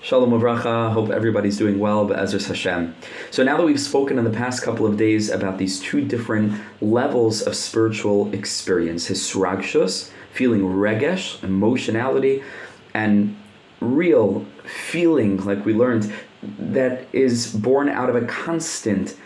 Shalom Avracha, hope everybody's doing well, Be'ezras Hashem. So now that we've spoken in the past couple of days about these two different levels of spiritual experience, hisragshus, feeling regesh, emotionality, and real feeling, like we learned, that is born out of a constant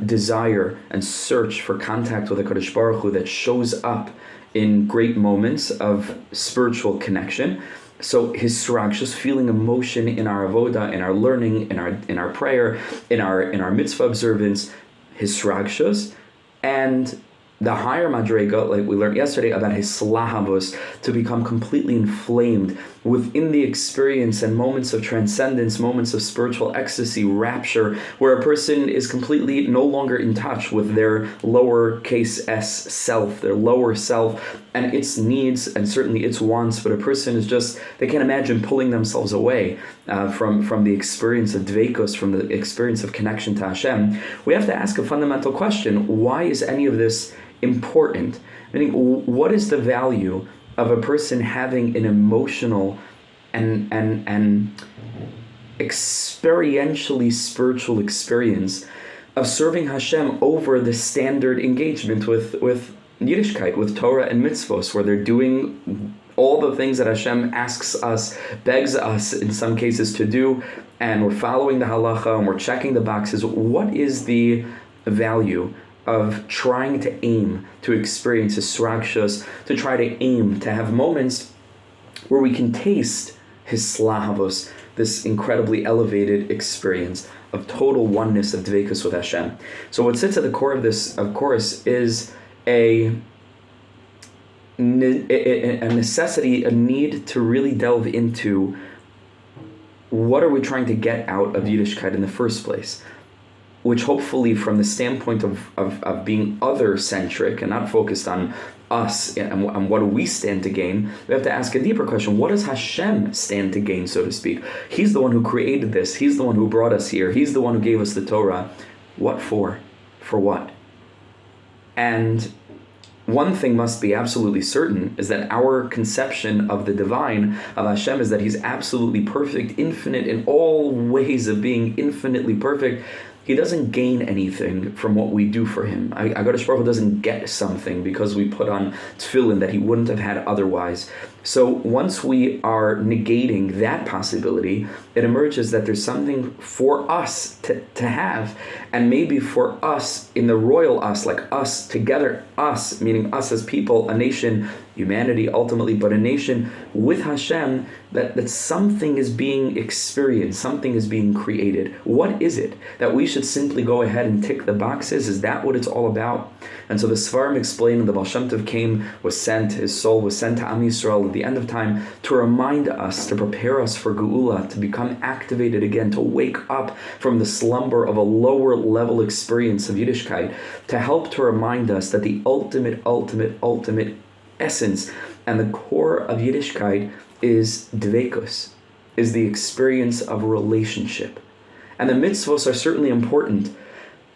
desire and search for contact with HaKadosh Baruch Hu that shows up in great moments of spiritual connection. So hisragshus, feeling emotion in our avoda, in our learning, in our prayer, in our mitzvah observance, hisragshus, and the higher madrega, like we learned yesterday about hislahavus, to become completely inflamed within the experience and moments of transcendence, moments of spiritual ecstasy, rapture, where a person is completely no longer in touch with their lowercase s self, their lower self, and its needs and certainly its wants, but a person is just, they can't imagine pulling themselves away from the experience of dveikus, from the experience of connection to Hashem. We have to ask a fundamental question: why is any of this important? Meaning, what is the value of a person having an emotional and experientially spiritual experience of serving Hashem over the standard engagement with Yiddishkeit, with Torah and mitzvos, where they're doing all the things that Hashem asks us, begs us in some cases to do, and we're following the halacha and we're checking the boxes? What is the value of trying to aim to experience hisragshus, to try to aim to have moments where we can taste hislahavus, this incredibly elevated experience of total oneness of dveikus with Hashem? So what sits at the core of this, of course, is a necessity, a need to really delve into what are we trying to get out of Yiddishkeit in the first place, which hopefully from the standpoint of being other-centric and not focused on us and what do we stand to gain, we have to ask a deeper question: what does Hashem stand to gain, so to speak? He's the one who created this. He's the one who brought us here. He's the one who gave us the Torah. What for? For what? And one thing must be absolutely certain, is that our conception of the divine, of Hashem, is that He's absolutely perfect, infinite in all ways of being infinitely perfect. He doesn't gain anything from what we do for Him. HaKadosh Baruch Hu doesn't get something because we put on tefillin that He wouldn't have had otherwise. So once we are negating that possibility, it emerges that there's something for us to have, and maybe for us in the royal us, like us together, us, meaning us as people, a nation, humanity ultimately, but a nation with Hashem, that something is being experienced, something is being created. What is it? That we should simply go ahead and tick the boxes? Is that what it's all about? And so the Svarim explain, and the Baal Shem Tov came, was sent, his soul was sent to Am Yisrael at the end of time to remind us, to prepare us for Geula, to become activated again, to wake up from the slumber of a lower level experience of Yiddishkeit, to help to remind us that the ultimate essence and the core of Yiddishkeit is dveikus, is the experience of a relationship. And the mitzvos are certainly important.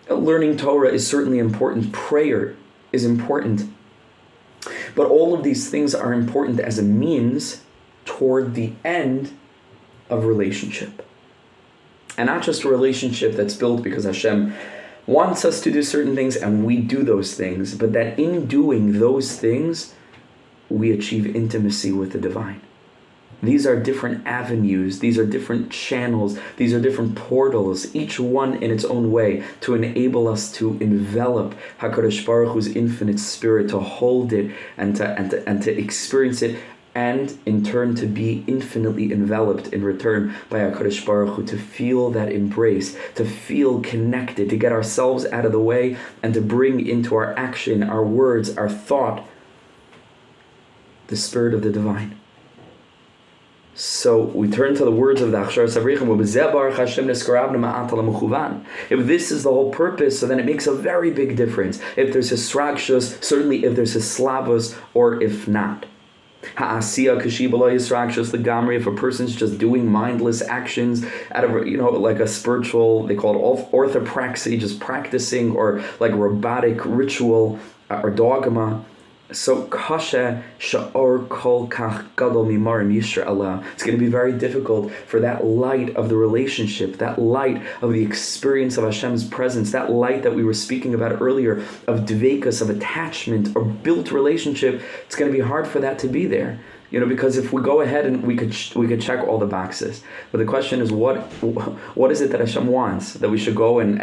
Learning Torah is certainly important. Prayer is important. But all of these things are important as a means toward the end of relationship. And not just a relationship that's built because Hashem wants us to do certain things and we do those things, but that in doing those things, we achieve intimacy with the divine. These are different avenues, these are different channels, these are different portals, each one in its own way, to enable us to envelop HaKadosh Baruch Hu's infinite spirit, to hold it and to experience it, and in turn to be infinitely enveloped in return by HaKadosh Baruch Hu, to feel that embrace, to feel connected, to get ourselves out of the way, and to bring into our action, our words, our thought, the spirit of the divine. So we turn to the words of the Achshar Savrichim, if this is the whole purpose, so then it makes a very big difference if there's hisragshus, certainly if there's hislavus, or if not. Ha'asiya kashibala hisragshus the gamri, if a person's just doing mindless actions out of, like a spiritual, they call it orthopraxy, just practicing, or like robotic ritual or dogma, So kasha sha'or kol kach gadol mimarim yishra Allah. It's going to be very difficult for that light of the relationship, that light of the experience of Hashem's presence, that light that we were speaking about earlier of dveikus, of attachment or built relationship. It's going to be hard for that to be there. Because if we go ahead and we could check all the boxes, but the question is, what is it that Hashem wants? That we should go and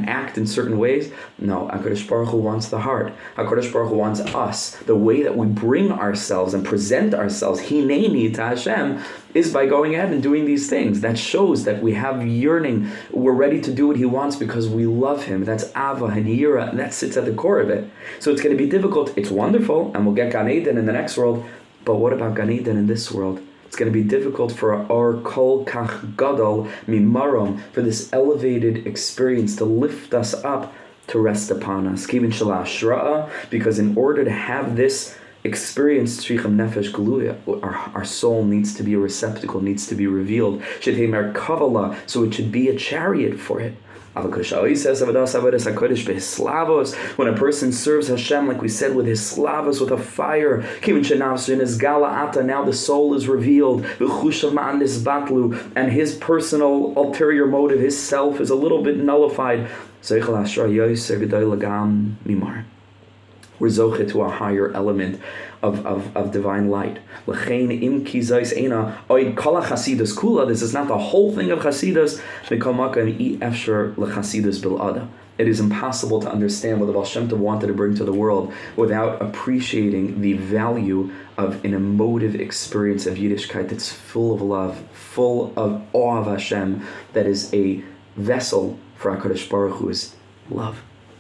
act in certain ways? No, HaKadosh Baruch Hu wants the heart. HaKadosh Baruch Hu wants us. The way that we bring ourselves and present ourselves, Hineni to Hashem, is by going ahead and doing these things. That shows that we have yearning. We're ready to do what He wants because we love Him. That's Ava and Yira, and that sits at the core of it. So it's going to be difficult. It's wonderful, and we'll get Gan Eden in the next world. But what about Gan Eden in this world? It's going to be difficult for our kol kach gadol mimarom, for this elevated experience to lift us up, to rest upon us. Kivin shela hashra'a, because in order to have this experience, tzricham nefesh geluya, our soul needs to be a receptacle, needs to be revealed. Shetei merkavala, so it should be a chariot for it. When a person serves Hashem, like we said, with his slavos, with a fire, now the soul is revealed, and his personal ulterior motive, his self, is a little bit nullified. We're zochet to a higher element of divine light. This is not the whole thing of Chasidus. It is impossible to understand what the Baal Shem Tov wanted to bring to the world without appreciating the value of an emotive experience of Yiddishkeit that's full of love, full of awe of Hashem, that is a vessel for HaKadosh Baruch Hu's love.